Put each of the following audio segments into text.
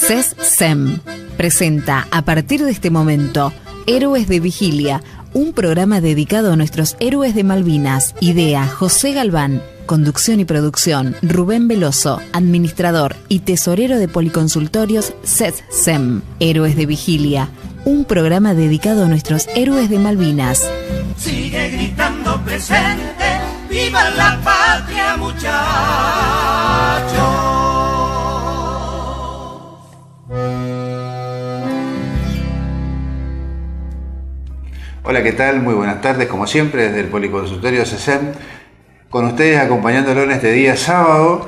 CESSEM presenta a partir de este momento Héroes de Vigilia, un programa dedicado a nuestros héroes de Malvinas. Idea: José Galván. Conducción y producción: Rubén Veloso, administrador y tesorero de Policonsultorios CESSEM. Héroes de Vigilia, un programa dedicado a nuestros héroes de Malvinas. Sigue gritando presente, ¡viva la patria, muchachos! Hola, ¿qué tal? Muy buenas tardes, como siempre, desde el Policonsultorio CESSEM, con ustedes acompañándolo en este día sábado,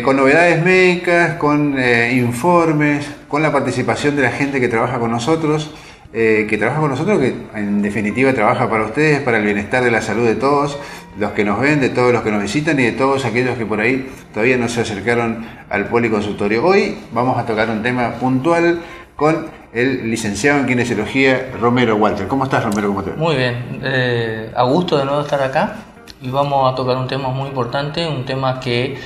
con novedades médicas, con informes, con la participación de la gente que trabaja con nosotros, que en definitiva trabaja para ustedes, para el bienestar de la salud de todos los que nos ven, de todos los que nos visitan y de todos aquellos que por ahí todavía no se acercaron al Policonsultorio. Hoy vamos a tocar un tema puntual con el licenciado en Kinesiología, Romero Walter. ¿Cómo estás, Romero? ¿Cómo te va? Muy bien, a gusto de nuevo estar acá y vamos a tocar un tema muy importante, un tema que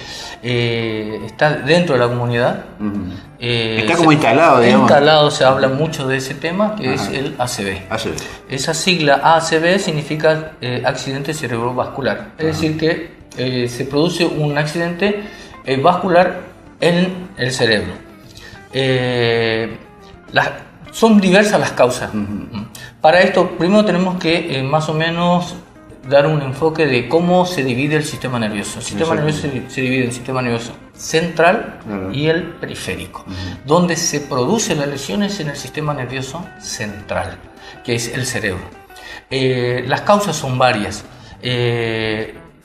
está dentro de la comunidad. Uh-huh. Está como instalado, digamos. Instalado, se habla mucho de ese tema, que es el ACV. Esa sigla ACV significa accidente cerebrovascular. Es decir, que se produce un accidente vascular en el cerebro. Son diversas las causas. Uh-huh. Para esto, primero tenemos que más o menos dar un enfoque de cómo se divide el sistema nervioso. El sistema nervioso se divide en el sistema nervioso central y el periférico. Uh-huh. Donde se producen las lesiones en el sistema nervioso central, que es el cerebro. Las causas son varias.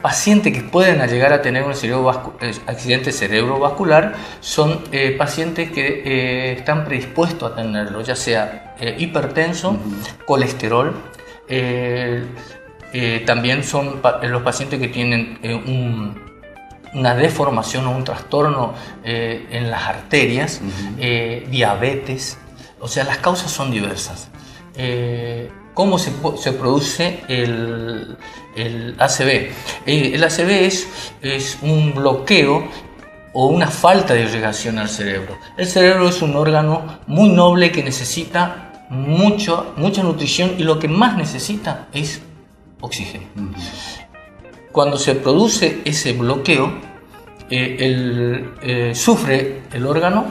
Pacientes que pueden llegar a tener un accidente cerebrovascular son pacientes que están predispuestos a tenerlo, ya sea hipertenso, uh-huh, colesterol. También son los pacientes que tienen una deformación o un trastorno en las arterias, uh-huh, diabetes. O sea, las causas son diversas. ¿Cómo se produce el ACV? El ACV es un bloqueo o una falta de irrigación al cerebro. El cerebro es un órgano muy noble que necesita mucha nutrición y lo que más necesita es oxígeno. Uh-huh. Cuando se produce ese bloqueo, sufre el órgano,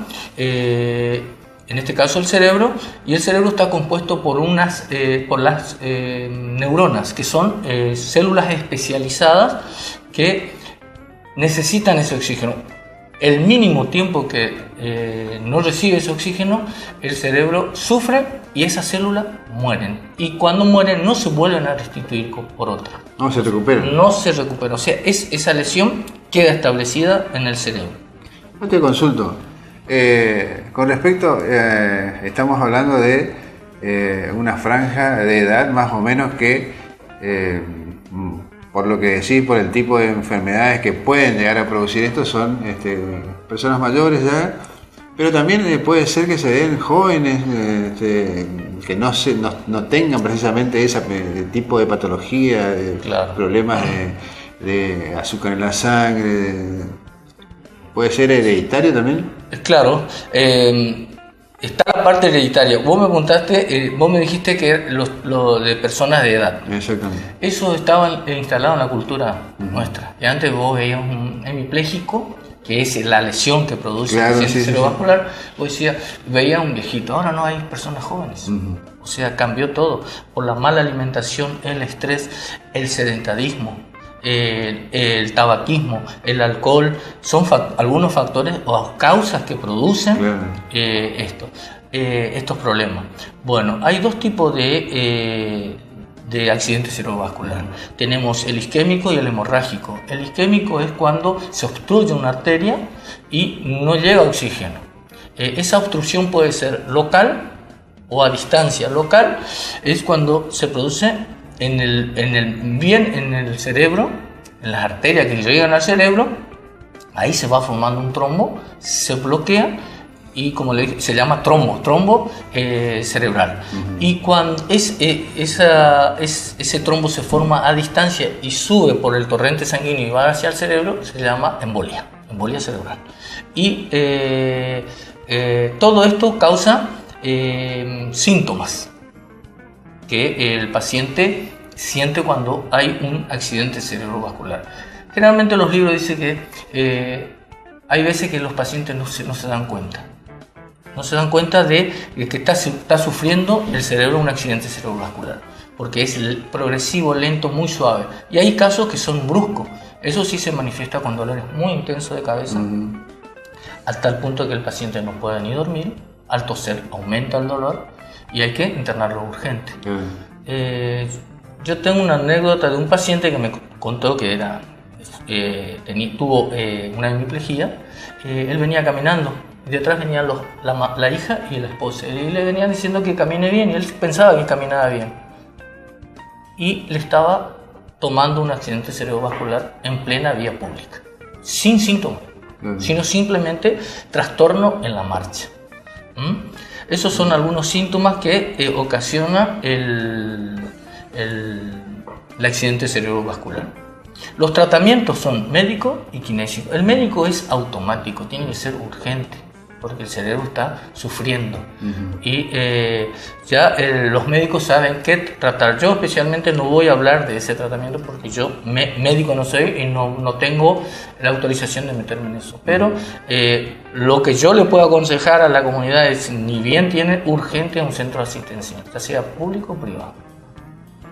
en este caso el cerebro, y el cerebro está compuesto por las neuronas, que son células especializadas que necesitan ese oxígeno. El mínimo tiempo que no recibe ese oxígeno, el cerebro sufre y esas células mueren. Y cuando mueren no se vuelven a restituir por otra. No se recuperan. No se recupera. O sea, esa lesión queda establecida en el cerebro. No te consulto. Con respecto, estamos hablando de una franja de edad más o menos que, por lo que decís, por el tipo de enfermedades que pueden llegar a producir esto, son personas mayores ya, pero también puede ser que se den jóvenes que no tengan precisamente ese tipo de patología, problemas de azúcar en la sangre. ¿Puede ser hereditario también? Claro, está la parte hereditaria. Vos me preguntaste, vos me dijiste que lo de personas de edad. Exactamente. Eso estaba instalado en la cultura nuestra. Y antes vos veías un hemipléjico, que es la lesión que produce el accidente cerebrovascular. Vos veías un viejito. Ahora no hay personas jóvenes. Uh-huh. O sea, cambió todo. Por la mala alimentación, el estrés, el sedentarismo, el tabaquismo, el alcohol, son algunos factores o causas que producen estos problemas. Bueno, hay dos tipos de accidente cerebrovascular. Tenemos el isquémico y el hemorrágico. El isquémico es cuando se obstruye una arteria y no llega oxígeno. Esa obstrucción puede ser local o a distancia. Local es cuando se produce en el cerebro, en las arterias que llegan al cerebro. Ahí se va formando un trombo, se bloquea y, como le dije, se llama trombo cerebral. Uh-huh. Y cuando ese trombo se forma a distancia y sube por el torrente sanguíneo y va hacia el cerebro, se llama embolia cerebral. Y todo esto causa síntomas que el paciente siente cuando hay un accidente cerebrovascular. Generalmente los libros dicen que hay veces que los pacientes no se dan cuenta. No se dan cuenta de que está sufriendo el cerebro un accidente cerebrovascular, porque es progresivo, lento, muy suave. Y hay casos que son bruscos. Eso sí se manifiesta con dolores muy intensos de cabeza, hasta tal punto que el paciente no puede ni dormir. Al toser aumenta el dolor y hay que internarlo urgente. Yo tengo una anécdota de un paciente que me contó que tuvo una hemiplegia. Él venía caminando. Detrás venían la hija y la esposa, y le venían diciendo que camine bien, y él pensaba que caminaba bien. Y le estaba tomando un accidente cerebrovascular en plena vía pública, sin síntomas, sino simplemente trastorno en la marcha. Esos son algunos síntomas que ocasiona el accidente cerebrovascular. Los tratamientos son médico y kinésico. El médico es automático, tiene que ser urgente, porque el cerebro está sufriendo. Y los médicos saben qué tratar. Yo especialmente no voy a hablar de ese tratamiento porque yo médico no soy y no tengo la autorización de meterme en eso. Pero lo que yo le puedo aconsejar a la comunidad es, ni bien tienen, urgente a un centro de asistencia, ya sea público o privado.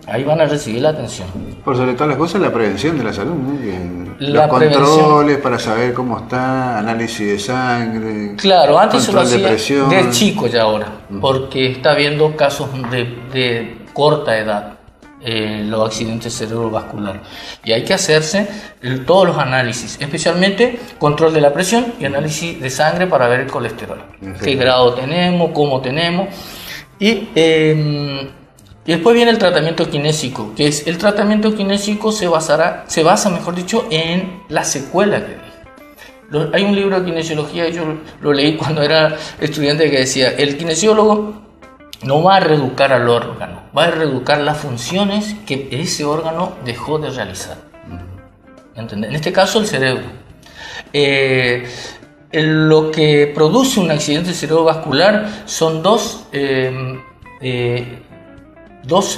Ahí van a recibir la atención. Por sobre todas las cosas, la prevención de la salud, ¿no? Los controles para saber cómo está, análisis de sangre. Claro, antes se lo hacía de chico ya ahora, porque está habiendo casos de corta edad, los accidentes cerebrovasculares. Y hay que hacerse todos los análisis, especialmente control de la presión y análisis de sangre para ver el colesterol. Qué grado tenemos, cómo tenemos. Y después viene el tratamiento kinésico, que es el tratamiento kinésico se basa, mejor dicho, en la secuela que deja. Hay un libro de kinesiología, yo lo leí cuando era estudiante, que decía, el kinesiólogo no va a reeducar al órgano, va a reeducar las funciones que ese órgano dejó de realizar. ¿Entendés? En este caso, el cerebro. Lo que produce un accidente cerebrovascular son dos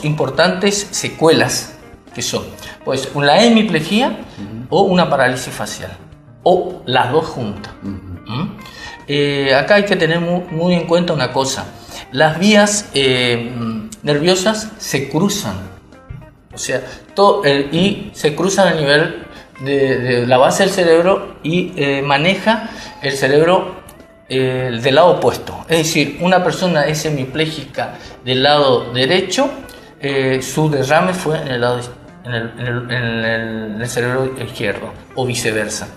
importantes secuelas, que son pues una hemiplegia o una parálisis facial, o las dos juntas. Acá hay que tener muy en cuenta una cosa: las vías nerviosas se cruzan, o sea, y se cruzan a nivel de la base del cerebro, y maneja el cerebro del lado opuesto. Es decir, una persona es hemipléjica del lado derecho, su derrame fue en el cerebro izquierdo, o viceversa.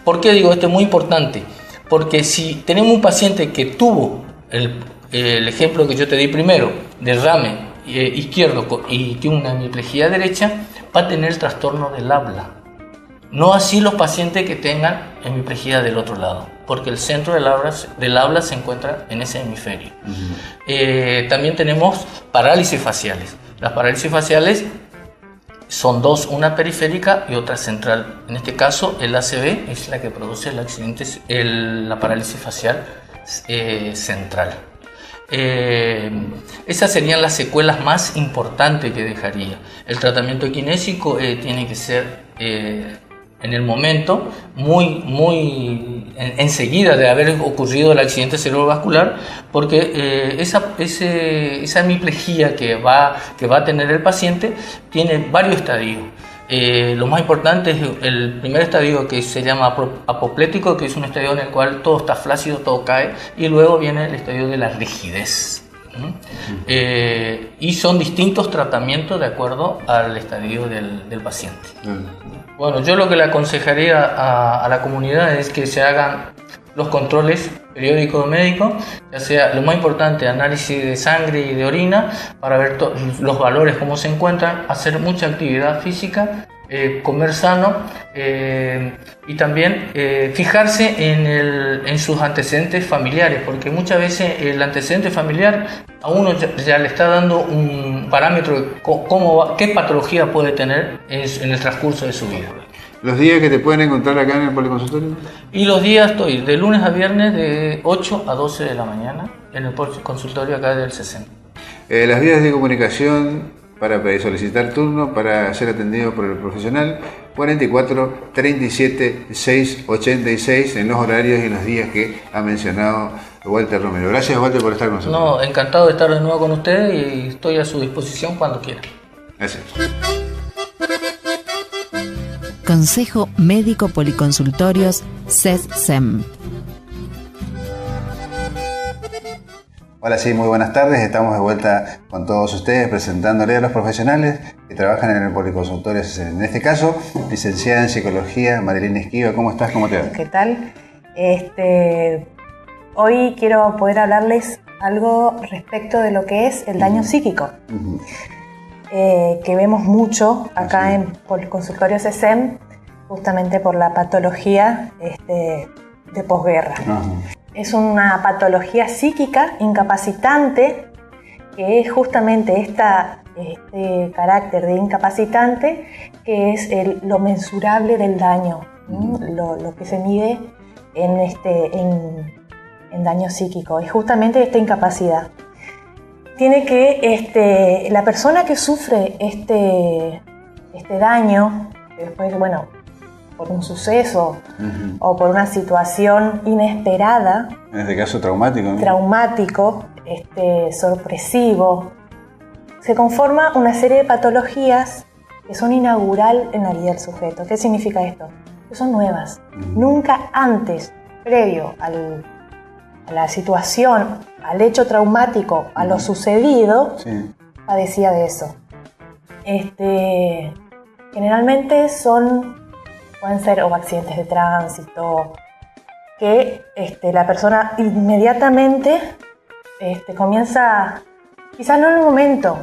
¿Por qué digo esto? Es muy importante, porque si tenemos un paciente que tuvo el ejemplo que yo te di primero, derrame izquierdo y tiene una hemiplegia derecha, va a tener trastorno del habla. No así los pacientes que tengan hemiplegia del otro lado, porque el centro del habla se encuentra en ese hemisferio. También tenemos parálisis faciales. Las parálisis faciales son dos, una periférica y otra central. En este caso, el ACV es la que produce el accidente, la parálisis facial central. Esas serían las secuelas más importantes que dejaría. El tratamiento kinésico tiene que ser en el momento, enseguida de haber ocurrido el accidente cerebrovascular, porque esa hemiplegia que va a tener el paciente tiene varios estadios. Lo más importante es el primer estadio, que se llama apoplético, que es un estadio en el cual todo está flácido, todo cae, y luego viene el estadio de la rigidez. Y son distintos tratamientos de acuerdo al estadio del paciente. Bueno, yo lo que le aconsejaría a la comunidad es que se hagan los controles periódicos médicos, ya sea, lo más importante, análisis de sangre y de orina, para ver los valores, cómo se encuentran, hacer mucha actividad física, comer sano, y también fijarse en sus antecedentes familiares, porque muchas veces el antecedente familiar a uno ya le está dando un parámetro de qué patología puede tener en el transcurso de su vida. ¿Los días que te pueden encontrar acá en el policonsultorio? Y los días estoy de lunes a viernes de 8 a 12 de la mañana en el consultorio acá del CESEM. Las vías de comunicación para solicitar turno, para ser atendido por el profesional, 44 37 686 en los horarios y en los días que ha mencionado Walter Romero. Gracias, Walter, por estar con nosotros. No, encantado de estar de nuevo con ustedes y estoy a su disposición cuando quieran. Gracias. Consejo Médico Policonsultorios CESEM. Hola, sí, muy buenas tardes. Estamos de vuelta con todos ustedes presentándole a los profesionales que trabajan en el policonsultorio CESEM. En este caso, licenciada en Psicología, Marilena Esquiva. ¿Cómo estás? ¿Cómo te va? ¿Qué tal? Hoy quiero poder hablarles algo respecto de lo que es el daño psíquico. Que vemos mucho acá en el consultorio CESEM, justamente por la patología de posguerra. Es una patología psíquica incapacitante, que es justamente este carácter de incapacitante, que es lo mensurable del daño, lo que se mide en daño psíquico, es justamente esta incapacidad. Tiene que la persona que sufre este daño, que después, bueno, por un suceso o por una situación inesperada, en este caso traumático, ¿no? Traumático, sorpresivo, se conforma una serie de patologías que son inaugural en la vida del sujeto. ¿Qué significa esto? Que son nuevas. Nunca antes, previo a la situación, al hecho traumático, a lo sucedido, padecía de eso. Generalmente pueden ser o accidentes de tránsito, que la persona inmediatamente comienza, quizás no en el momento,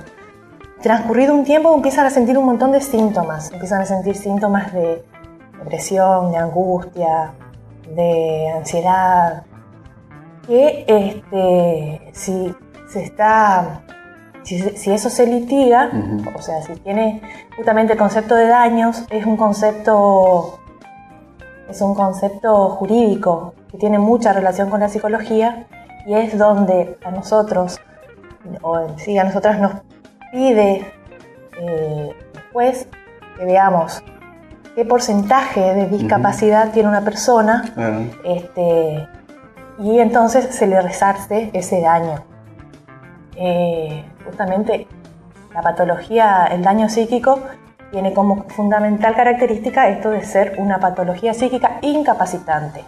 transcurrido un tiempo empiezan a sentir un montón de síntomas, empiezan a sentir síntomas de depresión, de angustia, de ansiedad, que si eso se litiga, o sea, si tiene justamente el concepto de daños, es un concepto jurídico que tiene mucha relación con la psicología, y es donde a nosotras nos pide después que veamos qué porcentaje de discapacidad tiene una persona, y entonces se le resarce ese daño. Justamente la patología, el daño psíquico, tiene como fundamental característica esto de ser una patología psíquica incapacitante.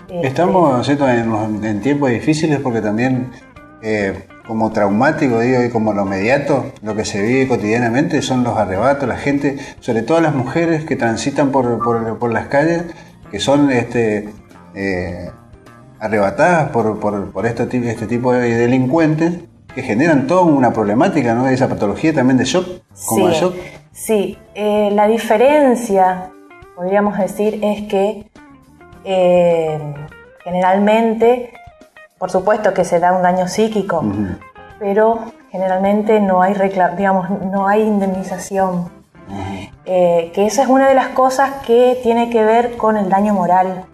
Estamos en tiempos difíciles porque también como traumático, digo, y como lo inmediato, lo que se vive cotidianamente son los arrebatos, la gente, sobre todo las mujeres que transitan por las calles, que son arrebatadas por este tipo de delincuentes que generan toda una problemática, ¿no? Esa patología también de shock, como el shock. Sí, la diferencia, podríamos decir, es que generalmente, por supuesto que se da un daño psíquico, pero generalmente no hay indemnización. Que esa es una de las cosas que tiene que ver con el daño moral.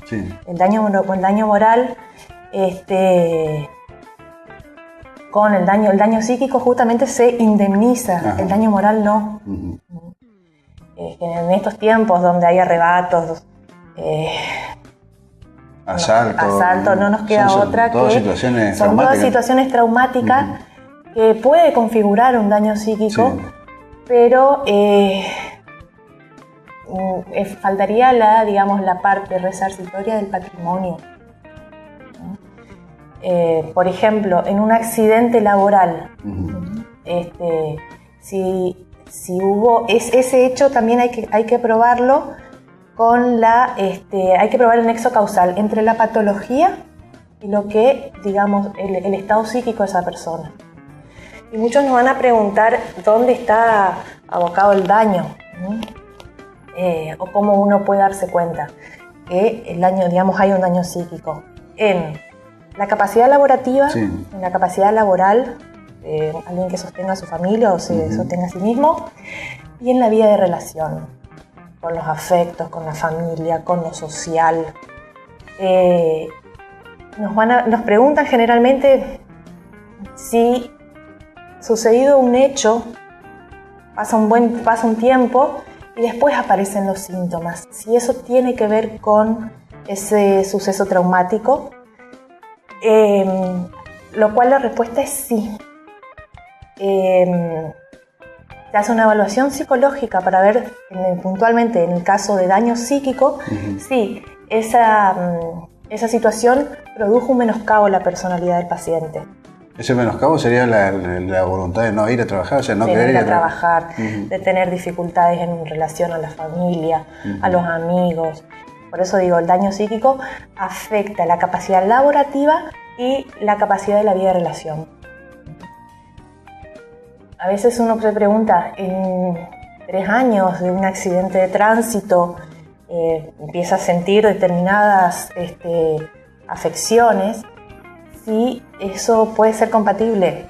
El daño moral, con el daño psíquico justamente se indemniza, el daño moral no. En estos tiempos donde hay arrebatos, asalto, no nos queda otra que son todas situaciones traumáticas que puede configurar un daño psíquico, pero faltaría la parte resarcitoria del patrimonio. Por ejemplo, en un accidente laboral, si hubo ese hecho, también hay que probarlo hay que probar el nexo causal entre la patología y lo que, el estado psíquico de esa persona. Y muchos nos van a preguntar dónde está abocado el daño, o cómo uno puede darse cuenta que el daño, hay un daño psíquico en la capacidad laborativa, en la capacidad laboral, alguien que sostenga a su familia o se sostenga a sí mismo, y en la vida de relación. con los afectos, con la familia, con lo social. Nos preguntan generalmente si sucedido un hecho, pasa un tiempo y después aparecen los síntomas. Si eso tiene que ver con ese suceso traumático, lo cual la respuesta es sí. Se hace una evaluación psicológica para ver puntualmente en el caso de daño psíquico, si esa situación produjo un menoscabo en la personalidad del paciente. Ese menoscabo sería la voluntad de no ir a trabajar, o sea, no querer ir a trabajar, de tener dificultades en relación a la familia, a los amigos. Por eso digo, el daño psíquico afecta la capacidad laborativa y la capacidad de la vida de relación. A veces uno se pregunta, en 3 años de un accidente de tránsito, empieza a sentir determinadas afecciones, si eso puede ser compatible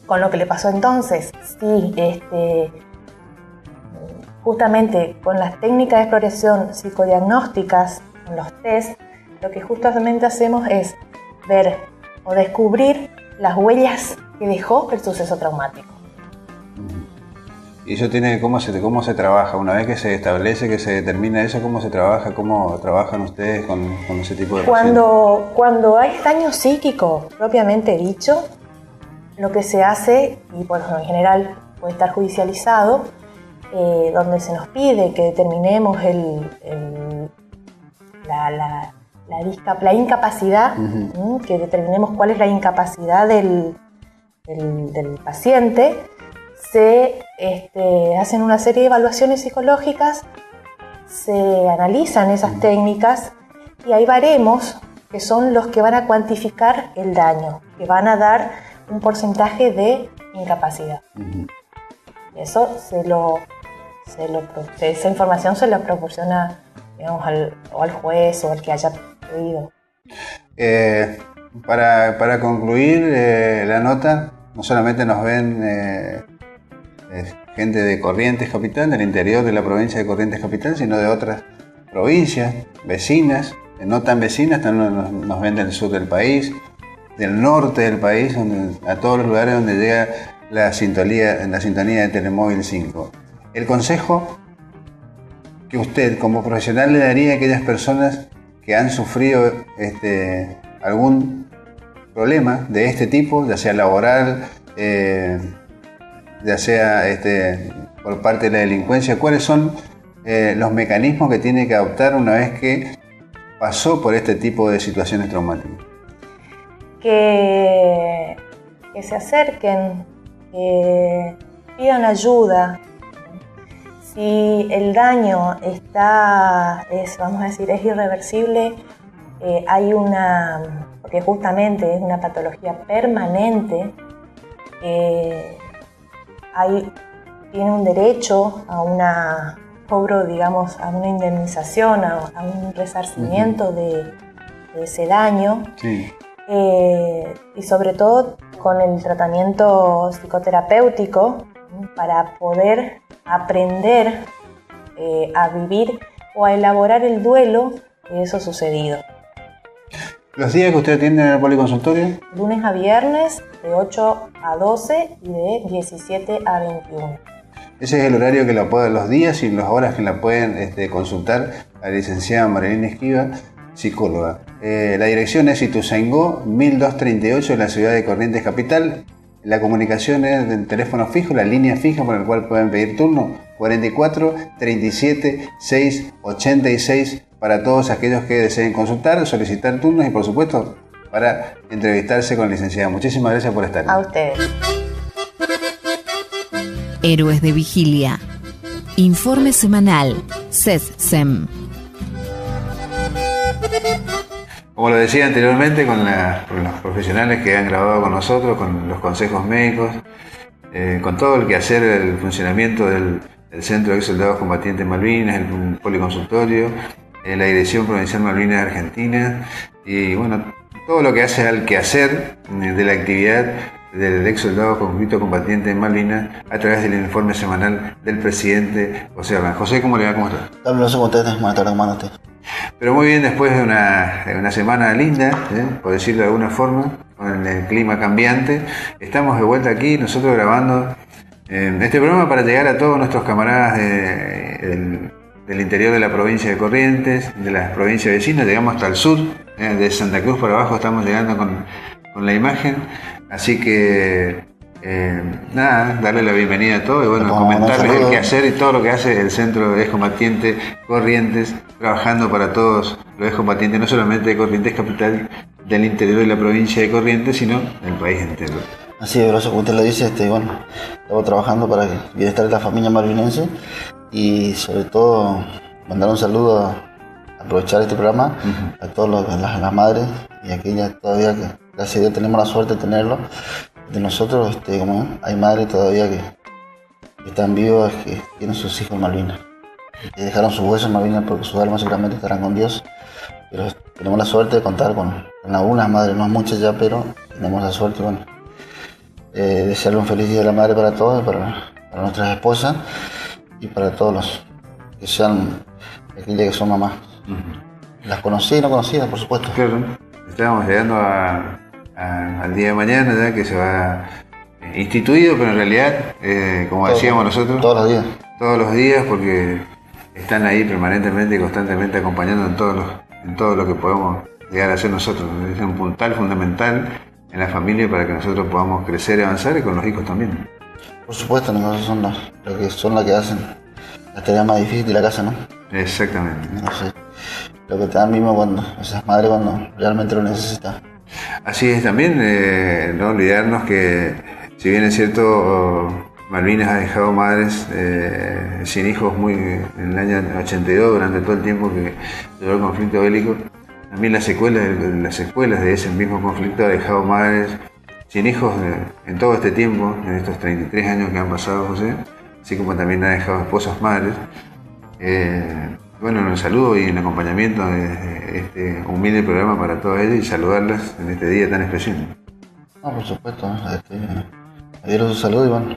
con lo que le pasó entonces. Si justamente con las técnicas de exploración psicodiagnósticas, con los test, lo que justamente hacemos es ver o descubrir las huellas que dejó el suceso traumático. ¿Y eso tiene cómo se trabaja? Una vez que se establece, que se determina eso, ¿cómo se trabaja? ¿Cómo trabajan ustedes con ese tipo de pacientes? Cuando hay daño psíquico propiamente dicho, lo que se hace, y por lo general puede estar judicializado, donde se nos pide que determinemos la incapacidad, que determinemos cuál es la incapacidad del paciente, se hacen una serie de evaluaciones psicológicas, se analizan esas técnicas y hay baremos que son los que van a cuantificar el daño, que van a dar un porcentaje de incapacidad. Eso esa información se lo proporciona, digamos, al juez o al que haya pedido. Para concluir la nota, no solamente nos ven gente de Corrientes Capital, del interior de la provincia de Corrientes Capital, sino de otras provincias vecinas, no tan vecinas, nos ven del sur del país, del norte del país, a todos los lugares donde llega la sintonía de Telemóvil 5. El consejo que usted como profesional le daría a aquellas personas que han sufrido algún problema de este tipo, ya sea laboral, ya sea por parte de la delincuencia, ¿cuáles son los mecanismos que tiene que adoptar una vez que pasó por este tipo de situaciones traumáticas? Que se acerquen, que pidan ayuda. Si el daño es irreversible, porque justamente es una patología permanente, tiene un derecho a una cobro, digamos, a una indemnización, a un resarcimiento de ese daño. Sí. Y sobre todo con el tratamiento psicoterapéutico para poder aprender a vivir o a elaborar el duelo de eso sucedido. ¿Los días que usted atiende en el policonsultorio? Lunes a viernes, de 8 a 12 y de 17 a 21. Ese es el horario que los días y las horas que la pueden consultar a la licenciada Marilena Esquiva, psicóloga. La dirección es Ituzaingó 1238 en la ciudad de Corrientes Capital. La comunicación es del teléfono fijo, la línea fija por el cual pueden pedir turno, 44 37 6 86, para todos aquellos que deseen consultar, solicitar turnos y por supuesto para entrevistarse con la licenciada. Muchísimas gracias por estar. A ustedes. Héroes de Vigilia. Informe semanal. CESSEM. Como lo decía anteriormente, con los profesionales que han grabado con nosotros, con los consejos médicos, con todo el quehacer, el funcionamiento del Centro de Soldados Combatientes Malvinas, el policonsultorio, la Dirección Provincial Malvinas Argentina y bueno, todo lo que hace al quehacer de la actividad del ex soldado conflicto combatiente en Malvinas a través del informe semanal del presidente José Galván. José, ¿cómo le va? ¿Cómo está? No sé cómo estás, buenas tardes, ¿cómo estás? Pero muy bien, después de una semana linda, por decirlo de alguna forma, con el clima cambiante, estamos de vuelta aquí, nosotros grabando este programa para llegar a todos nuestros camaradas del interior de la provincia de Corrientes, de las provincias vecinas, llegamos hasta el sur, de Santa Cruz para abajo estamos llegando con la imagen, así que nada, darle la bienvenida a todos y bueno, comentarles el quehacer y todo lo que hace el Centro de Excombatientes Corrientes, trabajando para todos los excombatientes, no solamente de Corrientes capital, del interior de la provincia de Corrientes, sino del país entero. Así es, como usted lo dice, bueno, estamos trabajando para el bienestar de la familia malvinense y sobre todo mandar un saludo, aprovechar este programa a todas las madres y aquellas todavía que gracias a Dios tenemos la suerte de tenerlo. De nosotros, como hay madres todavía que están vivas, que tienen sus hijos en Malvinas, que dejaron sus huesos en Malvinas porque sus almas seguramente estarán con Dios, pero tenemos la suerte de contar con algunas madres, no muchas ya, pero tenemos la suerte, bueno, desearle un feliz día de la madre para todos, para nuestras esposas y para todos los que sean aquellas que son mamás. Las conocidas y no conocidas, por supuesto. Claro, estábamos llegando al día de mañana ya que se va instituido, pero en realidad, como decíamos nosotros, todos los días, porque están ahí permanentemente y constantemente acompañando en todo lo que podemos llegar a hacer nosotros. Es un puntal fundamental en la familia para que nosotros podamos crecer y avanzar, y con los hijos también. Por supuesto, nosotros son las que hacen la tarea más difícil de la casa, ¿no? Exactamente. Entonces, lo que te dan mismo cuando esas madres cuando realmente lo necesitan. Así es también, no olvidarnos que, si bien es cierto, Malvinas ha dejado madres sin hijos en el año 82, durante todo el tiempo que duró el conflicto bélico, también las secuelas de ese mismo conflicto ha dejado madres sin hijos en todo este tiempo, en estos 33 años que han pasado, José, así como también ha dejado esposas madres. Bueno, un saludo y un acompañamiento de este humilde programa para todas ellas y saludarlas en este día tan especial. Por supuesto, dieron su saludo y bueno,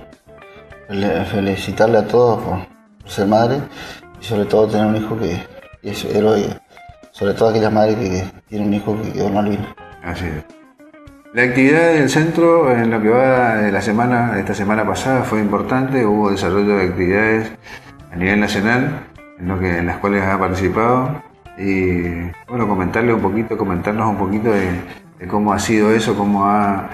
felicitarle a todos por ser madre y sobre todo tener un hijo que es héroe, sobre todo aquellas madres que tienen un hijo que quedó en Malvinas. Así es. La actividad del centro en lo que va de esta semana pasada fue importante, hubo desarrollo de actividades a nivel nacional, en las cuales ha participado y bueno, comentarnos un poquito de cómo ha sido eso, cómo han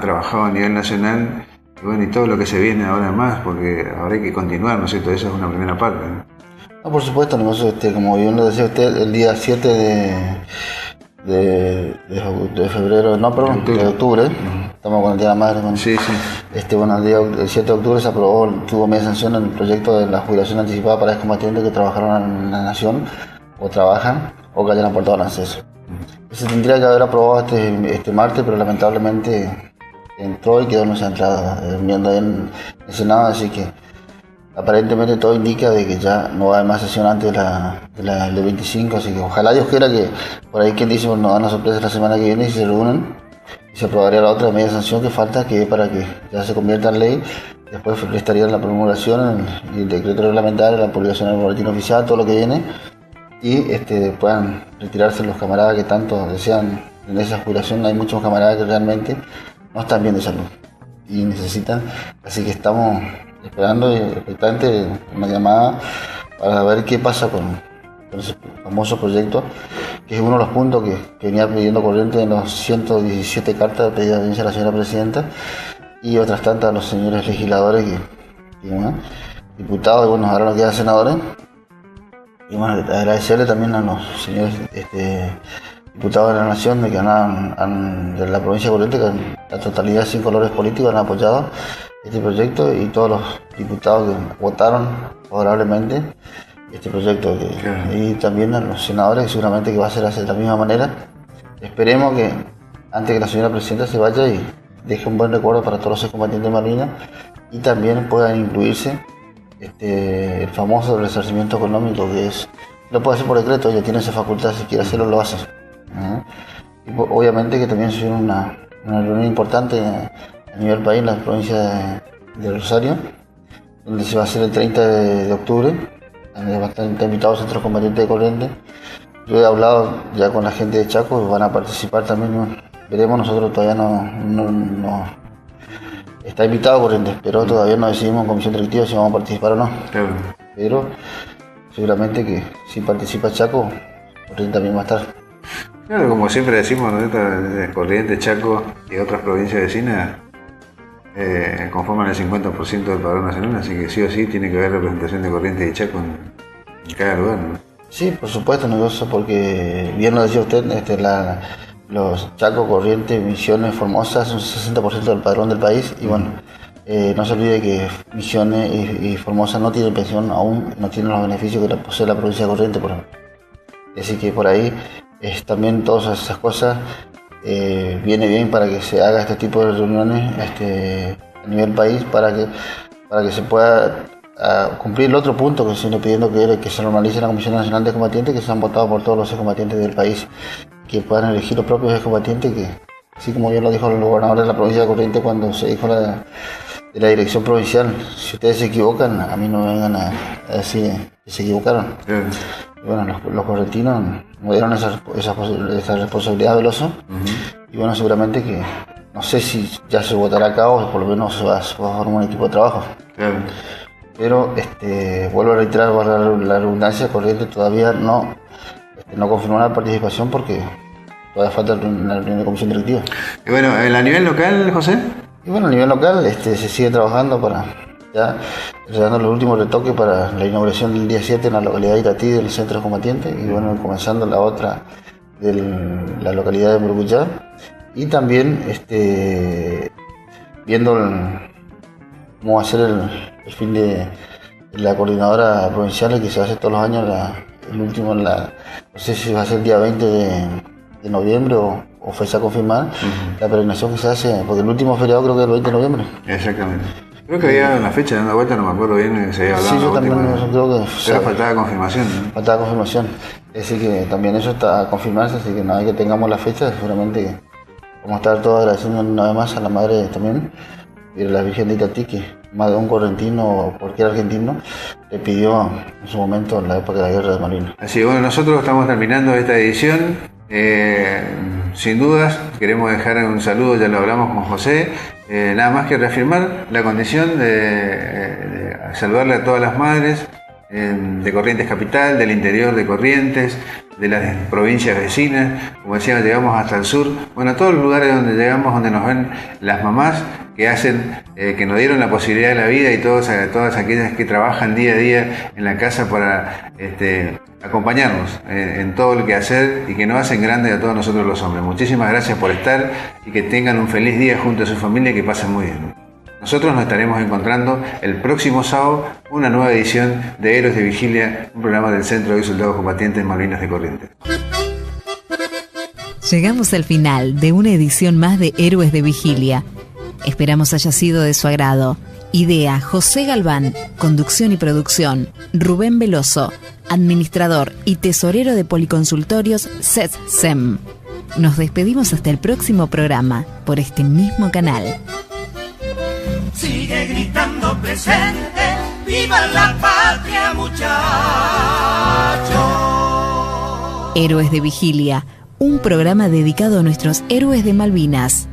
trabajado a nivel nacional y bueno, y todo lo que se viene ahora más, porque ahora hay que continuar, ¿no es cierto? Esa es una primera parte, ¿no? Por supuesto, como bien lo decía usted, el día 7 de febrero, de octubre, estamos con el Día de la Madre. Bueno, sí. El 7 de octubre se aprobó, tuvo media sanción el proyecto de la jubilación anticipada para excombatientes que trabajaron en la Nación, o trabajan, o que hayan aportado al acceso. Se tendría que haber aprobado este martes, pero lamentablemente entró y quedó en nuestra entrada, viendo ahí en el Senado, así que aparentemente todo indica de que ya no va a haber más sesión antes del 25, así que ojalá Dios quiera que por ahí quien dice, nos dan una sorpresa la semana que viene y se reúnen y se aprobaría la otra media sanción que falta, que para que ya se convierta en ley. Después estaría la promulgación y el decreto reglamentario, la publicación en el boletín oficial, todo lo que viene, y puedan retirarse los camaradas que tanto desean en esa jubilación. Hay muchos camaradas que realmente no están bien de salud y necesitan, así que estamos esperando y expectante una llamada para ver qué pasa con ese famoso proyecto, que es uno de los puntos que venía pidiendo Corrientes en los 117 cartas de pedida de audiencia a la señora presidenta y otras tantas a los señores legisladores diputados y bueno, ahora nos quedan senadores. Y bueno, agradecerle también a los señores diputados de la Nación de que de la provincia de Corrientes, que la totalidad sin colores políticos han apoyado este proyecto, y todos los diputados que votaron favorablemente este proyecto, y también a los senadores, que seguramente que va a ser de la misma manera. Esperemos que antes que la señora presidenta se vaya y deje un buen recuerdo para todos los excombatientes de Malvinas, y también puedan incluirse el famoso resarcimiento económico, que lo puede hacer por decreto, ella tiene esa facultad, si quiere hacerlo lo hace. Y obviamente que también se viene una reunión importante a nivel país en la provincia de Rosario, donde se va a hacer el 30 de octubre. Están invitados centros combatientes de Corrientes. Yo he hablado ya con la gente de Chaco, van a participar también, ¿no? Veremos, nosotros todavía no está invitado Corrientes, pero todavía no decidimos en comisión directiva si vamos a participar o no. Claro. Pero seguramente que si participa Chaco, Corrientes también va a estar. Claro, como siempre decimos, ¿no? Corrientes, Chaco y otras provincias vecinas conforman el 50% del padrón nacional, así que sí o sí tiene que haber representación de Corrientes y Chaco en cada lugar, ¿no? Sí, por supuesto, negocio, porque bien lo decía usted, los Chaco, Corrientes, Misiones, Formosa son 60% del padrón del país y bueno, no se olvide que Misiones y Formosa no tienen pensión aún, no tienen los beneficios que posee la provincia de Corrientes, por ejemplo. Así que por ahí también todas esas cosas viene bien para que se haga este tipo de reuniones a nivel país para que se pueda cumplir el otro punto que se viene pidiendo, que se normalice la Comisión Nacional de Combatientes, que sean votados por todos los excombatientes del país, que puedan elegir los propios excombatientes, que así como bien lo dijo el gobernador de la provincia de Corrientes cuando se dijo de la dirección provincial, si ustedes se equivocan, a mí no me vengan a decir que se equivocaron. Y bueno, los correntinos me dieron esa responsabilidad veloz. Y bueno, seguramente que no sé si ya se votará a cabo, por lo menos se va a formar un equipo de trabajo. Pero vuelvo a reiterar, la redundancia, Corrientes todavía no confirmó la participación porque todavía falta una reunión de comisión directiva. Y bueno, ¿a nivel local, José? Y bueno, a nivel local se sigue trabajando para ya dando los últimos retoques para la inauguración del día 7 en la localidad de Itatí del centro de combatientes y bueno, comenzando la otra de la localidad de Murucuyá y también viendo cómo va a ser el fin de la coordinadora provincial que se hace todos los años, el último, no sé si va a ser el día 20 de noviembre o fecha confirmada, la peregrinación que se hace, porque el último feriado creo que es el 20 de noviembre. Exactamente. Creo que había una fecha dando vuelta, no me acuerdo bien que se había hablado. Sí, yo también creo que... Pero faltaba confirmación, ¿no? Faltaba confirmación. Es decir, que también eso está a confirmarse, así que nada más que tengamos la fecha, seguramente vamos a estar todos agradeciendo una vez más a la madre también y a la Virgen de Itatí, que más de un correntino o cualquier argentino le pidió en su momento en la época de la guerra de Malvinas. Así que bueno, nosotros estamos terminando esta edición. Sin dudas, queremos dejar un saludo, ya lo hablamos con José, nada más que reafirmar la condición de saludarle a todas las madres de Corrientes Capital, del interior de Corrientes, de las provincias vecinas, como decíamos, llegamos hasta el sur, bueno, a todos los lugares donde llegamos, donde nos ven las mamás que hacen, que nos dieron la posibilidad de la vida y todas aquellas que trabajan día a día en la casa para acompañarnos en todo lo que hacer y que nos hacen grandes a todos nosotros los hombres. Muchísimas gracias por estar y que tengan un feliz día junto a su familia y que pasen muy bien. Nosotros nos estaremos encontrando el próximo sábado una nueva edición de Héroes de Vigilia, un programa del Centro de Soldados Combatientes Malvinas de Corrientes. Llegamos al final de una edición más de Héroes de Vigilia. Esperamos haya sido de su agrado. Idea: José Galván. Conducción y producción: Rubén Veloso. Administrador y tesorero de Policonsultorios SEM. Nos despedimos hasta el próximo programa por este mismo canal. Sigue gritando presente, ¡viva la patria, muchachos! Héroes de Vigilia, un programa dedicado a nuestros héroes de Malvinas.